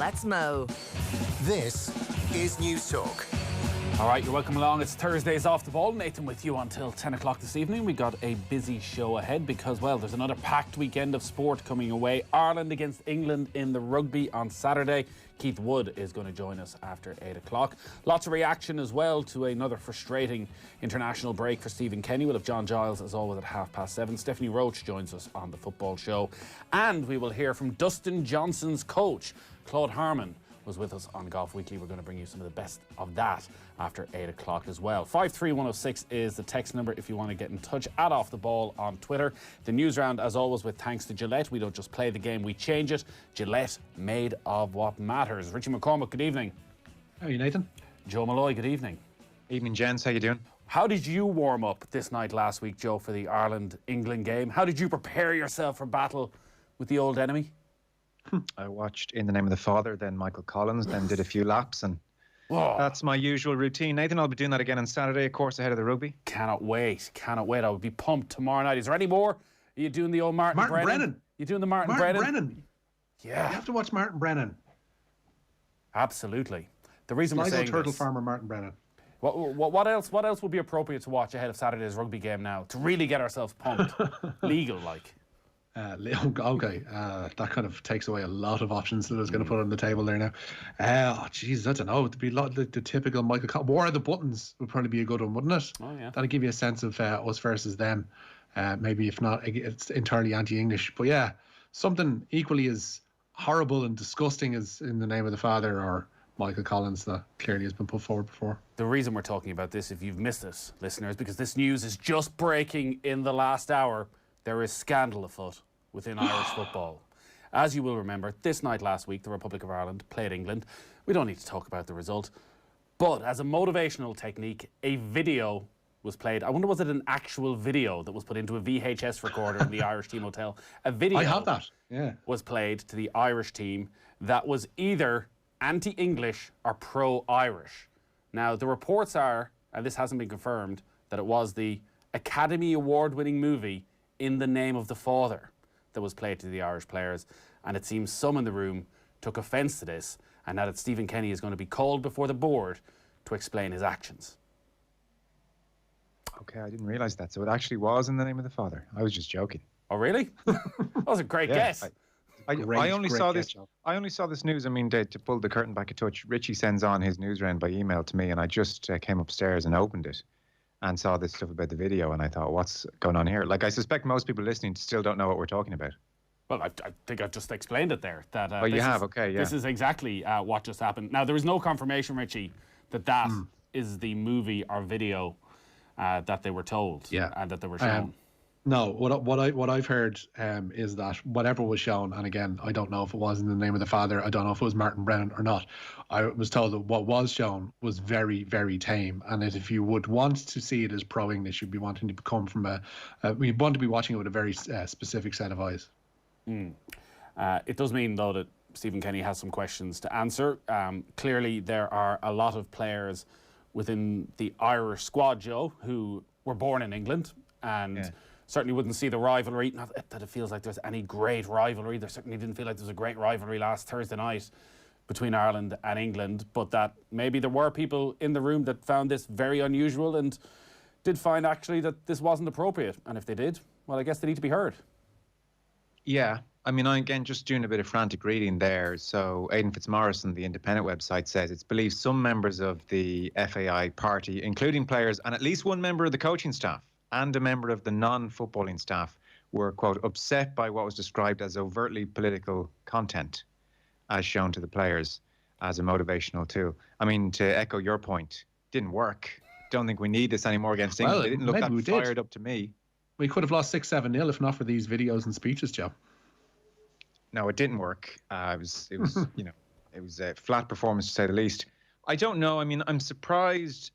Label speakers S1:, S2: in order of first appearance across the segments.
S1: Let's Mo.
S2: This is News Talk.
S3: All right, you're welcome along. It's Thursdays Off the Ball. Nathan with you until 10 o'clock this evening. We got a busy show ahead because, well, there's another packed weekend of sport coming away. Ireland against England in the rugby on Saturday. Keith Wood is going to join us after 8 o'clock. Lots of reaction as well to another frustrating international break for Stephen Kenny. We'll have John Giles, as always, at 7:30. Stephanie Roach joins us on the football show. And we will hear from Dustin Johnson's coach, Claude Harmon, was with us on Golf Weekly. We're going to bring you some of the best of that after 8 o'clock as well. 53106 is the text number if you want to get in touch. At Off the Ball on Twitter. The Newsround, as always, with thanks to Gillette. We don't just play the game, we change it. Gillette, made of what matters. Richie McCormack, good evening.
S4: How are you, Nathan?
S3: Joe Molloy, good evening.
S5: Evening, gents. How you doing?
S3: How did you warm up this night last week, Joe, for the Ireland-England game? How did you prepare yourself for battle with the old enemy?
S5: I watched In the Name of the Father, then Michael Collins, then did a few laps, and that's my usual routine. Nathan, I'll be doing that again on Saturday, of course, ahead of the rugby.
S3: Cannot wait. I would be pumped tomorrow night. Is there any more? Are you doing the old Martin Brennan? You doing the Martin Brennan? Yeah.
S4: You have to watch Martin Brennan.
S3: Absolutely. The reason we're saying
S4: turtle farmer Martin Brennan.
S3: What else would be appropriate to watch ahead of Saturday's rugby game now to really get ourselves pumped? Legal, like.
S4: Okay, that kind of takes away a lot of options that I was going to put on the table there now. I don't know. It'd be the typical Michael Collins. War of the Buttons would probably be a good one, wouldn't it?
S3: Oh, yeah.
S4: That'd give you a sense of us versus them. Maybe if not, it's entirely anti-English. But yeah, something equally as horrible and disgusting as In the Name of the Father or Michael Collins that clearly has been put forward before.
S3: The reason we're talking about this, if you've missed it, listeners, because this news is just breaking in the last hour. There is scandal afoot within Irish football. As you will remember, this night last week, the Republic of Ireland played England. We don't need to talk about the result. But as a motivational technique, a video was played. I wonder, was it an actual video that was put into a VHS recorder in the Irish team hotel? A video
S4: I have that. Yeah.
S3: Was played to the Irish team that was either anti-English or pro-Irish. Now, the reports are, and this hasn't been confirmed, that it was the Academy Award-winning movie In the Name of the Father that was played to the Irish players, and it seems some in the room took offence to this, and now that Stephen Kenny is going to be called before the board to explain his actions.
S5: Okay, I didn't realise that. So it actually was In the Name of the Father. I was just joking.
S3: Oh, really? That was a great guess.
S5: I only saw this. I only saw this news. I mean, to pull the curtain back a touch, Richie sends on his Newsround by email to me, and I just came upstairs and opened it and saw this stuff about the video, and I thought, what's going on here? Like, I suspect most people listening still don't know what we're talking about.
S3: Well, I think I've just explained it there. That,
S5: oh, you have? Okay, yeah.
S3: This is exactly what just happened. Now, there is no confirmation, Richie, that is the movie or video that they were told and that they were shown.
S4: No, what I've heard is that whatever was shown, and again, I don't know if it was In the Name of the Father, I don't know if it was Martin Brennan or not. I was told that what was shown was very, very tame, and that if you would want to see it as pro-English, you'd be wanting to come from we want to be watching it with a very specific set of eyes.
S3: It does mean, though, that Stephen Kenny has some questions to answer. Clearly, there are a lot of players within the Irish squad, Joe, who were born in England and certainly wouldn't see the rivalry. Not that it feels like there's any great rivalry. There certainly didn't feel like there was a great rivalry last Thursday night between Ireland and England, but that maybe there were people in the room that found this very unusual and did find actually that this wasn't appropriate. And if they did, well, I guess they need to be heard.
S5: Yeah. I mean, again, just doing a bit of frantic reading there. So Aidan Fitzmaurice on the Independent website says it's believed some members of the FAI party, including players and at least one member of the coaching staff and a member of the non-footballing staff, were, quote, upset by what was described as overtly political content as shown to the players as a motivational tool. I mean, to echo your point, didn't work. Don't think we need this anymore against England. They didn't look that fired up to me.
S4: We could have lost 6-7-0 if not for these videos and speeches, Joe.
S5: No, it didn't work. It was you know, it was a flat performance to say the least. I don't know. I mean, I'm surprised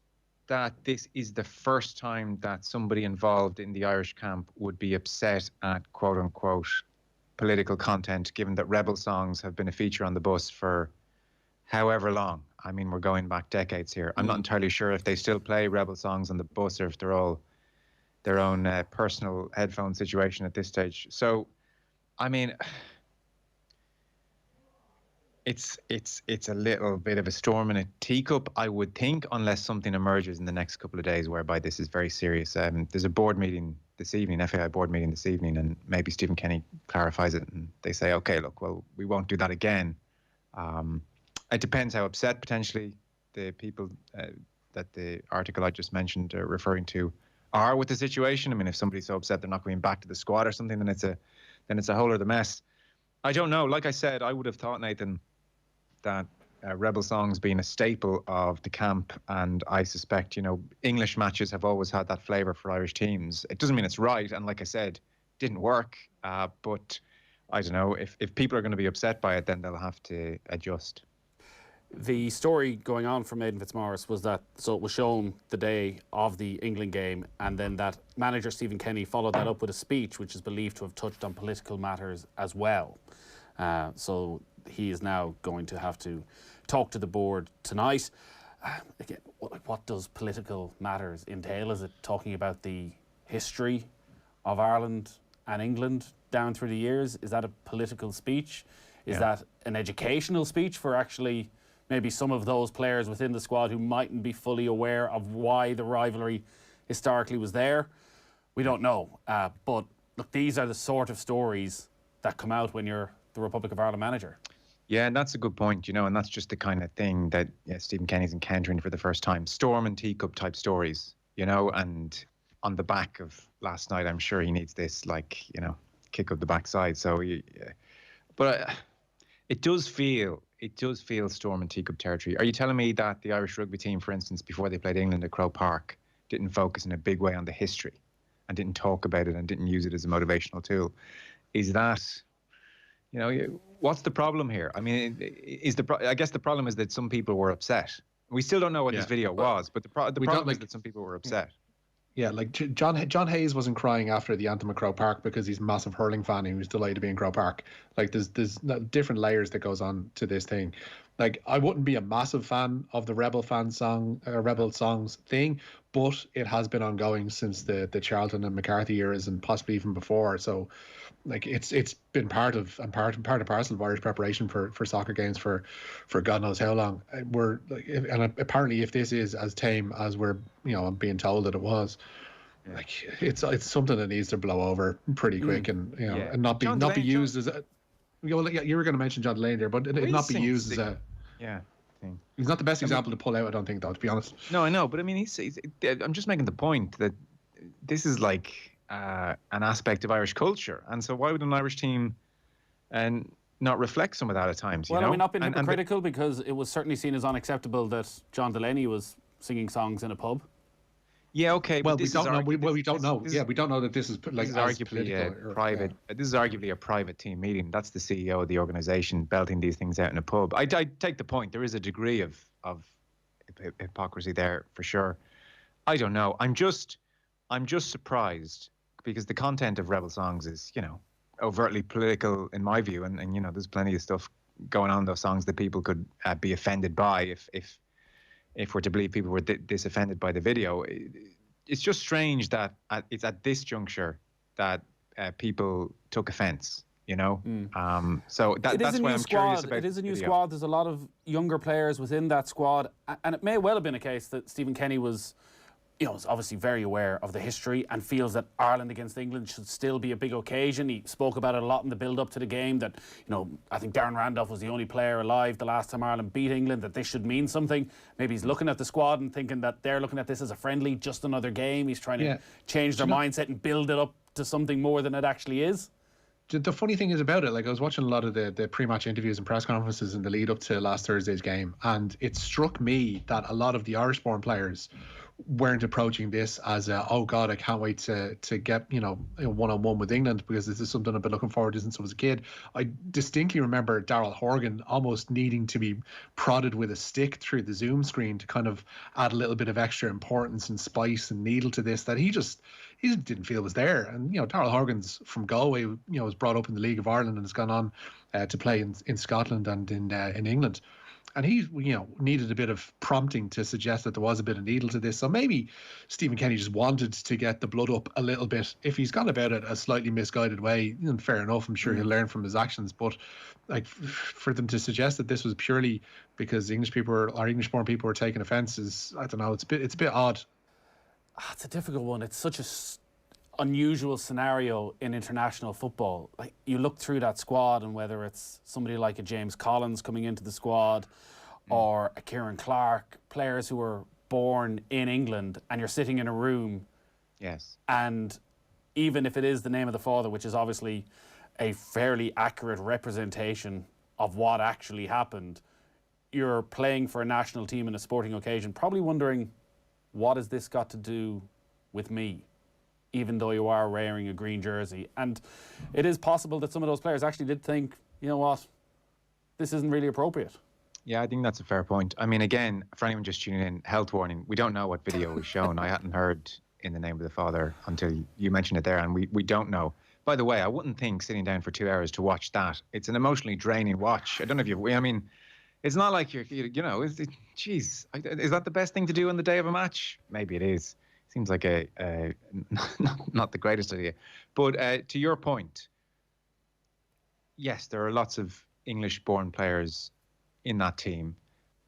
S5: that this is the first time that somebody involved in the Irish camp would be upset at quote unquote political content, given that rebel songs have been a feature on the bus for however long. I mean, we're going back decades here. I'm not entirely sure if they still play rebel songs on the bus or if they're all their own personal headphone situation at this stage. So, I mean, It's a little bit of a storm in a teacup, I would think, unless something emerges in the next couple of days whereby this is very serious. There's a board meeting this evening, FAI board meeting this evening, and maybe Stephen Kenny clarifies it and they say, okay, look, well, we won't do that again. It depends how upset potentially the people that the article I just mentioned are referring to are with the situation. I mean, if somebody's so upset they're not going back to the squad or something, then it's a whole other mess. I don't know. Like I said, I would have thought, Nathan, that Rebel songs being a staple of the camp, and I suspect, English matches have always had that flavour for Irish teams. It doesn't mean it's right, and like I said, didn't work, but I don't know, if people are going to be upset by it, then they'll have to adjust.
S3: The story going on from Aidan Fitzmaurice was that, so it was shown the day of the England game, and then that manager Stephen Kenny followed that up with a speech which is believed to have touched on political matters as well. So he is now going to have to talk to the board tonight. Again, what does political matters entail? Is it talking about the history of Ireland and England down through the years? Is that a political speech? Is that an educational speech for actually maybe some of those players within the squad who mightn't be fully aware of why the rivalry historically was there? We don't know. But look, these are the sort of stories that come out when you're the Republic of Ireland manager.
S5: Yeah, and that's a good point, and that's just the kind of thing that Stephen Kenny's encountering for the first time. Storm and teacup type stories, and on the back of last night, I'm sure he needs this, kick up the backside. So, but it does feel storm and teacup territory. Are you telling me that the Irish rugby team, for instance, before they played England at Croke Park, didn't focus in a big way on the history and didn't talk about it and didn't use it as a motivational tool? Is that... what's the problem here? I mean, I guess the problem is that some people were upset. We still don't know what this video was, but the problem is that some people were upset.
S4: Yeah, like John Hayes wasn't crying after the anthem at Croke Park because he's a massive hurling fan and he was delighted to be in Croke Park. Like, there's different layers that goes on to this thing. Like, I wouldn't be a massive fan of the Rebel songs thing, but it has been ongoing since the Charlton and McCarthy eras and possibly even before. So, like, it's been part and parcel of Irish preparation for soccer games for God knows how long. Apparently, if this is as tame as we're being told that it was, like, it's something that needs to blow over pretty quick and and not be used as a. You were going to mention John Delaney there, but it not be used as a thing. He's not the best example to pull out, I don't think, though, to be honest.
S5: No, I know, but I mean, I'm just making the point that this is like an aspect of Irish culture, and so why would an Irish team not reflect some of that at times?
S3: Well, are we not being hypocritical because it was certainly seen as unacceptable that John Delaney was singing songs in a pub?
S5: Yeah, okay.
S4: Well, we don't know. We don't know. We don't know that this is like
S5: arguably private. This is arguably a private team meeting. That's the CEO of the organisation belting these things out in a pub. I take the point. There is a degree of hypocrisy there for sure. I don't know. I'm just surprised because the content of Rebel songs is overtly political in my view, and there's plenty of stuff going on in those songs that people could be offended by if we're to believe people were this offended by the video. It's just strange that it's at this juncture that people took offence, So that's why I'm curious about it.
S3: It is a new squad. There's a lot of younger players within that squad. And it may well have been a case that Stephen Kenny was is obviously very aware of the history and feels that Ireland against England should still be a big occasion. He spoke about it a lot in the build-up to the game that, I think Darren Randolph was the only player alive the last time Ireland beat England, that this should mean something. Maybe he's looking at the squad and thinking that they're looking at this as a friendly, just another game. He's trying to change their mindset and build it up to something more than it actually is.
S4: The funny thing is about it, like, I was watching a lot of the pre-match interviews and press conferences in the lead up to last Thursday's game, and it struck me that a lot of the Irish-born players weren't approaching this as oh God, I can't wait to get one-on-one with England because this is something I've been looking forward to since I was a kid. I distinctly remember Daryl Horgan almost needing to be prodded with a stick through the Zoom screen to kind of add a little bit of extra importance and spice and needle to this that he didn't feel was there. And Daryl Horgan's from Galway, was brought up in the League of Ireland and has gone on to play in Scotland and in England. And he, needed a bit of prompting to suggest that there was a bit of needle to this. So maybe Stephen Kenny just wanted to get the blood up a little bit. If he's gone about it a slightly misguided way, fair enough. I'm sure he'll learn from his actions. But like for them to suggest that this was purely because English-born people were taking offence is, I don't know, it's a bit odd.
S3: It's a difficult one. It's such a unusual scenario in international football. Like, you look through that squad, and whether it's somebody like a James Collins coming into the squad or a Kieran Clark, players who were born in England, and you're sitting in a room.
S5: Yes.
S3: And even if it is the name of the father, which is obviously a fairly accurate representation of what actually happened, you're playing for a national team in a sporting occasion, probably wondering, what has this got to do with me? Even though you are wearing a green jersey. And it is possible that some of those players actually did think, you know what, this isn't really appropriate.
S5: Yeah, I think that's a fair point. I mean, again, for anyone just tuning in, health warning, we don't know what video was shown. I hadn't heard In the Name of the Father until you mentioned it there, and we don't know. By the way, I wouldn't think sitting down for 2 hours to watch that. It's an emotionally draining watch. I don't know if I mean, it's not like geez, is that the best thing to do on the day of a match? Maybe it is. Seems like not the greatest idea. But to your point, yes, there are lots of English-born players in that team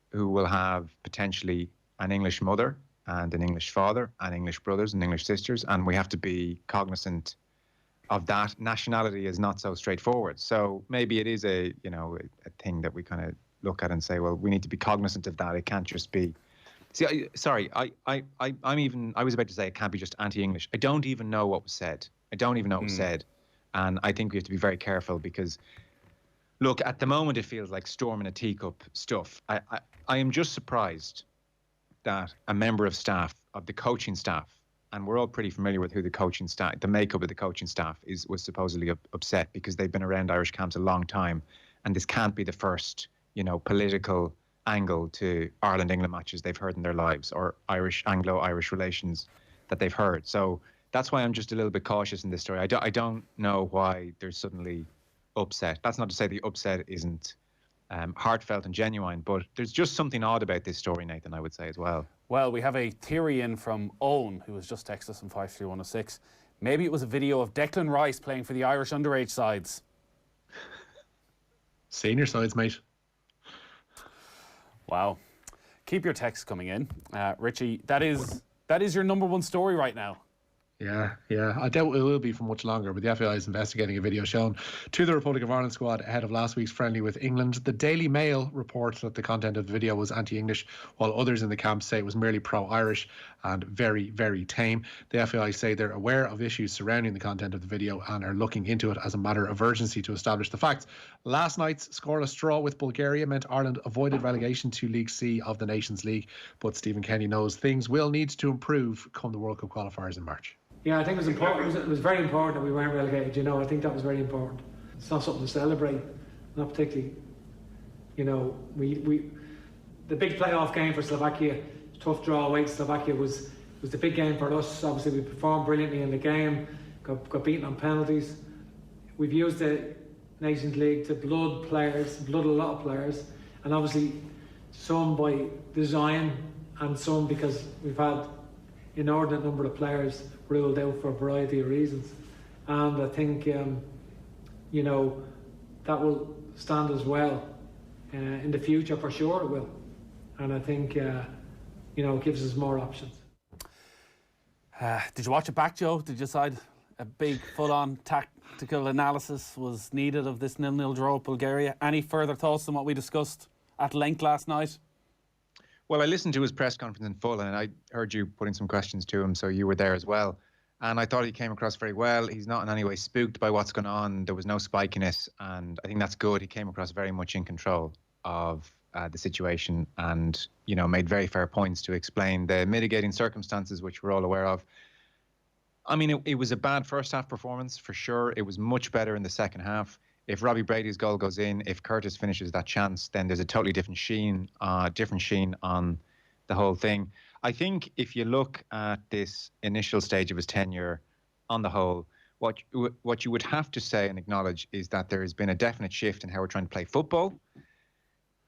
S5: who will have potentially an English mother and an English father and English brothers and English sisters, and we have to be cognizant of that. Nationality is not so straightforward. So maybe it is a thing that we kind of look at and say, well, we need to be cognizant of that. It can't just be. See, I was about to say it can't be just anti-English. I don't even know what was said. And I think we have to be very careful because, look, at the moment it feels like storm in a teacup stuff. I am just surprised that a member of staff, of the coaching staff, and we're all pretty familiar with who the coaching staff, the makeup of the coaching staff was supposedly upset because they've been around Irish camps a long time, and this can't be the first, political angle to Ireland-England matches they've heard in their lives, or Anglo-Irish relations that they've heard. So that's why I'm just a little bit cautious in this story. I don't know why there's suddenly upset. That's not to say the upset isn't heartfelt and genuine, but there's just something odd about this story, Nathan, I would say as well.
S3: Well, we have a theory in from Owen, who has just texted us on 53106. Maybe it was a video of Declan Rice playing for the Irish underage sides.
S4: Senior sides, mate.
S3: Wow. Keep your texts coming in. Richie, that is your number one story right now. Yeah. I doubt it will be for much longer, but the FAI is investigating a video shown to the Republic of Ireland squad ahead of last week's friendly with England. The Daily Mail reports that the content of the video was anti-English, while others in the camp say it was merely pro-Irish and very, very tame. The FAI say they're aware of issues surrounding the content of the video and are looking into it as a matter of urgency to establish the facts. Last night's scoreless draw with Bulgaria meant Ireland avoided relegation to League C of the Nations League, but Stephen Kenny knows things will need to improve come the World Cup qualifiers in March.
S1: Yeah, I think it was important. It was very important that we weren't relegated. I think that was very important. It's not something to celebrate, not particularly. We the big playoff game for Slovakia, tough draw away to Slovakia was the big game for us. Obviously, we performed brilliantly in the game, got beaten on penalties. We've used the Nations League to blood a lot of players, and obviously some by design and some because we've had inordinate number of players ruled out for a variety of reasons, and I think that will stand as well in the future for sure. It will, and I think it gives us more options.
S3: Did you watch it back, Joe? Did you decide a big full-on tactical analysis was needed of this 0-0 draw with Bulgaria? Any further thoughts than what we discussed at length last night?
S5: Well, I listened to his press conference in full, and I heard you putting some questions to him, so you were there as well. And I thought he came across very well. He's not in any way spooked by what's going on. There was no spikiness, and I think that's good. He came across very much in control of the situation and, made very fair points to explain the mitigating circumstances, which we're all aware of. I mean, it was a bad first-half performance, for sure. It was much better in the second half. If Robbie Brady's goal goes in, if Curtis finishes that chance, then there's a totally different sheen on the whole thing. I think if you look at this initial stage of his tenure, on the whole, what you would have to say and acknowledge is that there has been a definite shift in how we're trying to play football.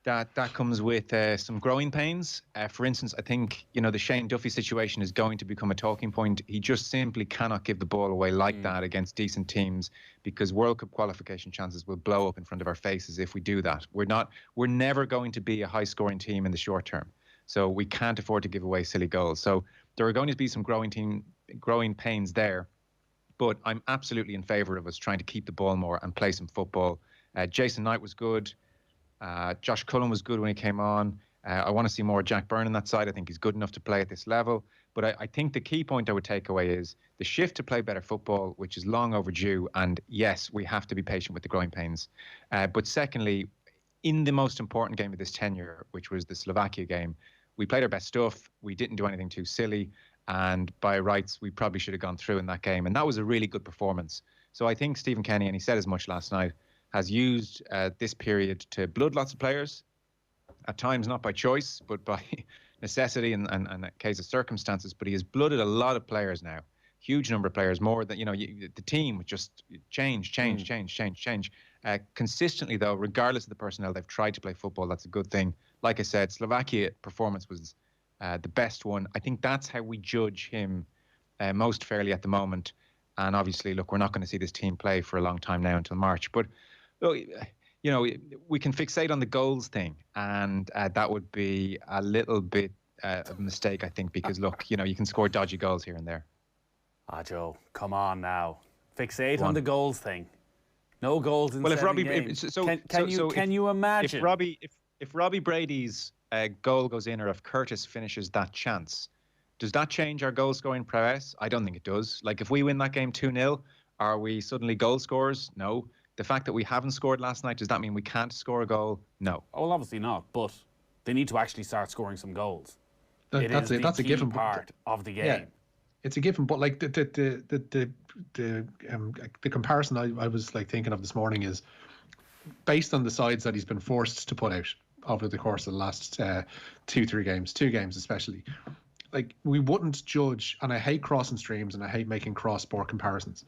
S5: that comes with some growing pains. For instance, I think, the Shane Duffy situation is going to become a talking point. He just simply cannot give the ball away like that against decent teams, because World Cup qualification chances will blow up in front of our faces if we do that. We're never going to be a high-scoring team in the short term. So we can't afford to give away silly goals. So there are going to be some growing pains there. But I'm absolutely in favour of us trying to keep the ball more and play some football. Jason Knight was good. Josh Cullen was good when he came on. I want to see more Jack Byrne on that side. I think he's good enough to play at this level. But I think the key point I would take away is the shift to play better football, which is long overdue. And yes, we have to be patient with the growing pains. But secondly, in the most important game of this tenure, which was the Slovakia game, we played our best stuff. We didn't do anything too silly. And by rights, we probably should have gone through in that game. And that was a really good performance. So I think Stephen Kenny, and he said as much last night, has used this period to blood lots of players, at times not by choice, but by necessity and a case of circumstances. But he has blooded a lot of players now, huge number of players, more than, the team would just change. Consistently, though, regardless of the personnel, they've tried to play football. That's a good thing. Like I said, Slovakia performance was the best one. I think that's how we judge him most fairly at the moment. And obviously, look, we're not going to see this team play for a long time now until March. But we can fixate on the goals thing, and that would be a little bit of a mistake, I think, because look, you can score dodgy goals here and there.
S3: Joe, come on now. Fixate on the goals thing. No goals in 7 games. Can you imagine?
S5: If Robbie Brady's goal goes in, or if Curtis finishes that chance, does that change our goal scoring prowess? I don't think it does. Like, if we win that game 2-0, are we suddenly goal scorers? No. The fact that we haven't scored last night, does that mean we can't score a goal? No.
S3: Oh, well, obviously not, but they need to actually start scoring some goals.
S4: That's a given
S3: part of the game.
S4: Yeah, it's a given, but like the comparison I was thinking of this morning is based on the sides that he's been forced to put out over the course of the last 2 games especially. Like, we wouldn't judge, and I hate crossing streams and I hate making cross-sport comparisons,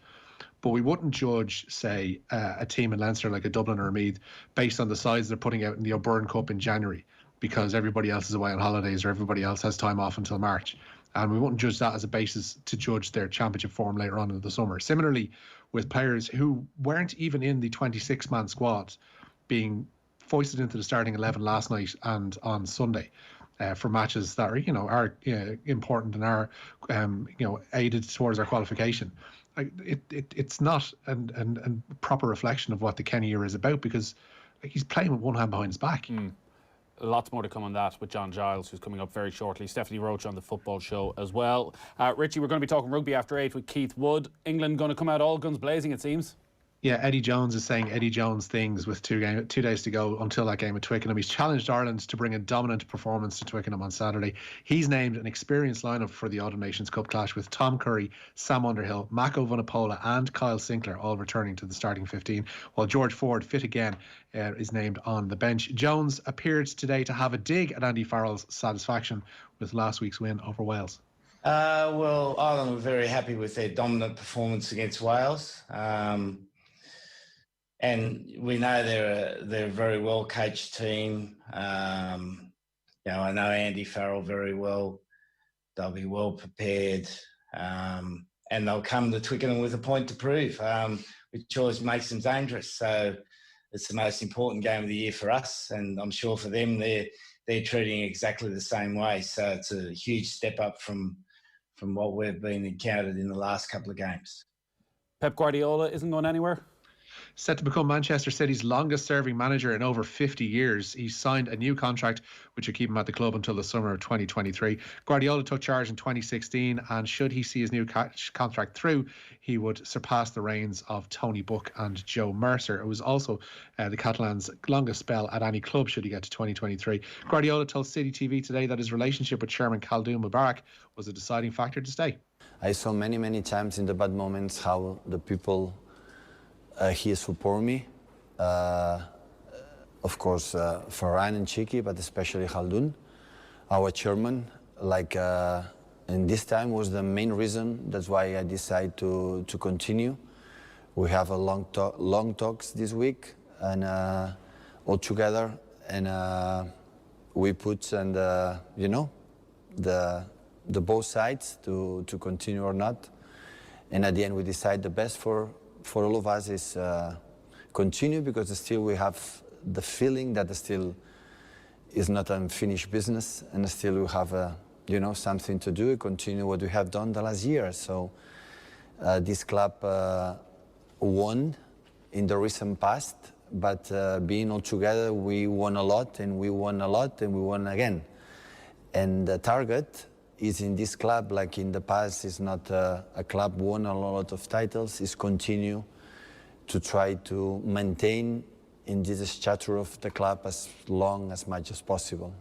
S4: but we wouldn't judge, say, a team in Leinster like a Dublin or a Meath based on the sides they're putting out in the O'Byrne Cup in January, because everybody else is away on holidays or everybody else has time off until March. And we wouldn't judge that as a basis to judge their championship form later on in the summer. Similarly, with players who weren't even in the 26-man squad being foisted into the starting 11 last night and on Sunday for matches that are, important and are, aided towards our qualification. It's not a proper reflection of what the Kenny era is about, because he's playing with one hand behind his back.
S3: Lots more to come on that with John Giles, who's coming up very shortly. Stephanie Roach on the football show as well. Richie, we're going to be talking rugby after 8 with Keith Wood. England going to come out all guns blazing, it seems.
S4: Yeah, Eddie Jones is saying Eddie Jones things with 2 days to go until that game at Twickenham. He's challenged Ireland to bring a dominant performance to Twickenham on Saturday. He's named an experienced lineup for the Autumn Nations Cup clash, with Tom Curry, Sam Underhill, Mako Vunipola and Kyle Sinclair all returning to the starting 15, while George Ford, fit again, is named on the bench. Jones appeared today to have a dig at Andy Farrell's satisfaction with last week's win over Wales.
S6: Well, Ireland were very happy with their dominant performance against Wales. And we know they're a very well coached team. I know Andy Farrell very well. They'll be well prepared, and they'll come to Twickenham with a point to prove, which always makes them dangerous. So it's the most important game of the year for us, and I'm sure for them they're treating exactly the same way. So it's a huge step up from what we've been encountered in the last couple of games.
S3: Pep Guardiola isn't going anywhere?
S4: Set to become Manchester City's longest-serving manager in over 50 years. He's signed a new contract, which will keep him at the club until the summer of 2023. Guardiola took charge in 2016, and should he see his new contract through, he would surpass the reigns of Tony Buck and Joe Mercer. It was also the Catalans' longest spell at any club should he get to 2023. Guardiola told City TV today that his relationship with Chairman Khaldoon Mubarak was a deciding factor to stay.
S7: I saw many times in the bad moments how the people he support me, of course, Farhan and Chiki, but especially Khaldoon, our chairman. And this time was the main reason. That's why I decided to continue. We have a long talks this week, and all together, and we put and you know, the both sides to continue or not. And at the end, we decide the best for all of us is continue, because still we have the feeling that still is not unfinished business, and still we have you know, something to do, continue what we have done the last year. So this club won in the recent past, but being all together, we won a lot, and we won a lot, and we won again. And the target is in this club, like in the past, is not a club won a lot of titles, is continue to try to maintain in this stature of the club as much as possible.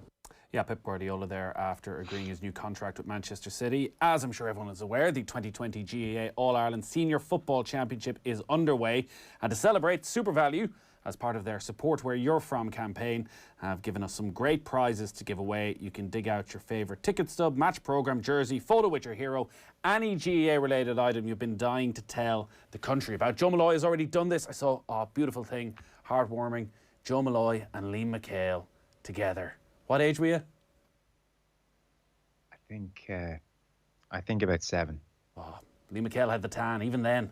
S3: Yeah, Pep Guardiola there after agreeing his new contract with Manchester City. As I'm sure everyone is aware, the 2020 GAA All-Ireland Senior Football Championship is underway. And to celebrate, SuperValu, as part of their Support Where You're From campaign, have given us some great prizes to give away. You can dig out your favourite ticket stub, match programme, jersey, photo with your hero, any GAA-related item you've been dying to tell the country about. Joe Molloy has already done this. I saw a beautiful thing, heartwarming. Joe Molloy and Liam McHale together. What age were you?
S5: I think about 7.
S3: Oh, Liam McHale had the tan, even then.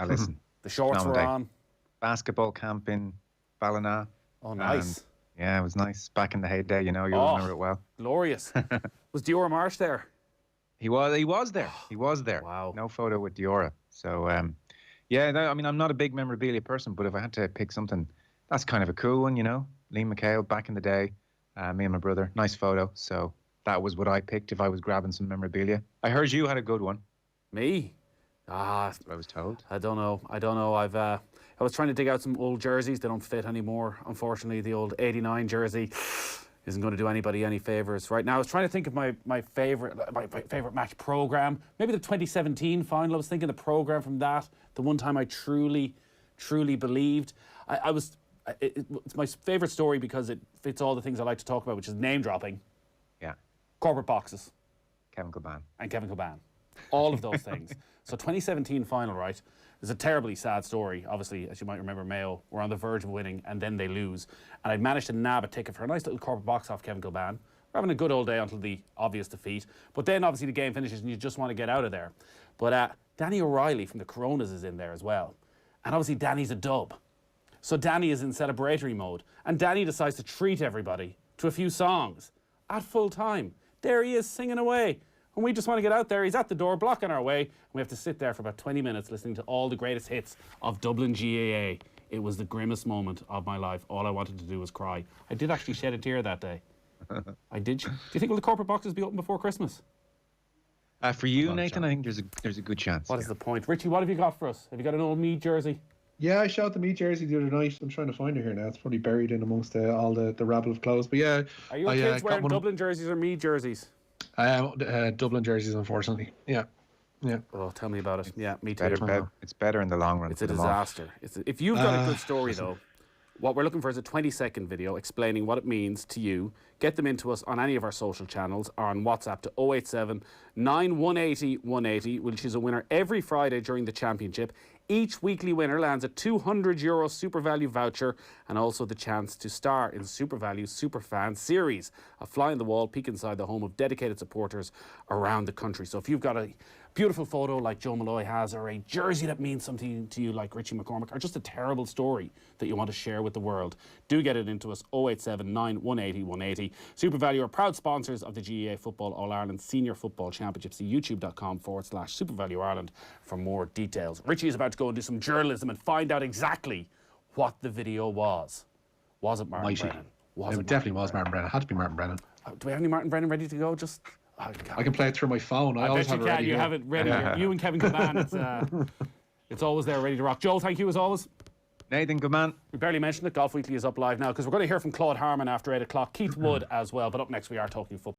S5: Listen.
S3: The shorts were on.
S5: Basketball camp in Ballina.
S3: Oh, nice.
S5: Yeah, it was nice. Back in the heyday, you know, you'll remember it well.
S3: Glorious. Was Diora Marsh there?
S5: He was there. He was there.
S3: Wow.
S5: No photo with Diora. So, yeah, I mean, I'm not a big memorabilia person, but if I had to pick something, that's kind of a cool one, you know. Liam McHale, back in the day, me and my brother. Nice photo. So that was what I picked if I was grabbing some memorabilia. I heard you had a good one.
S3: Me?
S5: That's what I was told.
S3: I don't know. I was trying to dig out some old jerseys. They don't fit anymore. Unfortunately, the old 89 jersey isn't going to do anybody any favours right now. I was trying to think of my favourite match programme. Maybe the 2017 final. I was thinking the programme from that. The one time I truly believed. It's my favourite story because it fits all the things I like to talk about, which is name dropping.
S5: Yeah.
S3: Corporate boxes.
S5: Kevin Kilban.
S3: And Kevin Kilban. All of those things. So 2017 final, right? It's a terribly sad story. Obviously, as you might remember, Mayo were on the verge of winning and then they lose. And I'd managed to nab a ticket for a nice little corporate box off Kevin Kilban. We're having a good old day until the obvious defeat. But then obviously the game finishes and you just want to get out of there. But Danny O'Reilly from the Coronas is in there as well. And obviously Danny's a dub. So Danny is in celebratory mode. And Danny decides to treat everybody to a few songs at full time. There he is singing away. And we just want to get out there. He's at the door, blocking our way. And we have to sit there for about 20 minutes listening to all the greatest hits of Dublin GAA. It was the grimmest moment of my life. All I wanted to do was cry. I did actually shed a tear that day. I did. Do you think will the corporate boxes be open before Christmas?
S5: For you, Nathan, I think there's a good chance.
S3: What is the point? Richie, what have you got for us? Have you got an old Mead jersey?
S4: Yeah, I shot the Mead jersey the other night. I'm trying to find it here now. It's probably buried in amongst all the rabble of clothes. But yeah,
S3: are your kids wearing Dublin jerseys or Mead jerseys?
S4: Dublin jerseys, unfortunately. Yeah.
S3: Oh, tell me about it. Yeah, me too.
S5: It's better in the long run.
S3: It's a disaster. If you've got a good story, though, what we're looking for is a 20-second video explaining what it means to you. Get them into us on any of our social channels or on WhatsApp to 087 9180 180. We'll choose a winner every Friday during the championship. Each weekly winner lands a €200 SuperValu voucher and also the chance to star in SuperValu Superfan series, a fly on the wall peek inside the home of dedicated supporters around the country. So if you've got a beautiful photo like Joe Molloy has, or a jersey that means something to you like Richie McCormack, or just a terrible story that you want to share with the world, do get it into us, 087 9180 180. SuperValu are proud sponsors of the GAA Football All-Ireland Senior Football Championship. See youtube.com/SuperValu Ireland for more details. Richie is about to go and do some journalism and find out exactly what the video was. Was it Martin Brennan?
S4: It definitely was Martin Brennan. It had to be Martin Brennan.
S3: Do we have any Martin Brennan ready to go? Just...
S4: I can play it through my phone. I always
S3: bet you
S4: have it
S3: can.
S4: ready.
S3: You have it ready. You and Kevin Kilban, it's always there ready to rock. Joel, thank you as always.
S5: Nathan, good man.
S3: We barely mentioned it. Golf Weekly is up live now because we're going to hear from Claude Harmon after 8 o'clock. Keith Wood as well. But up next we are talking football.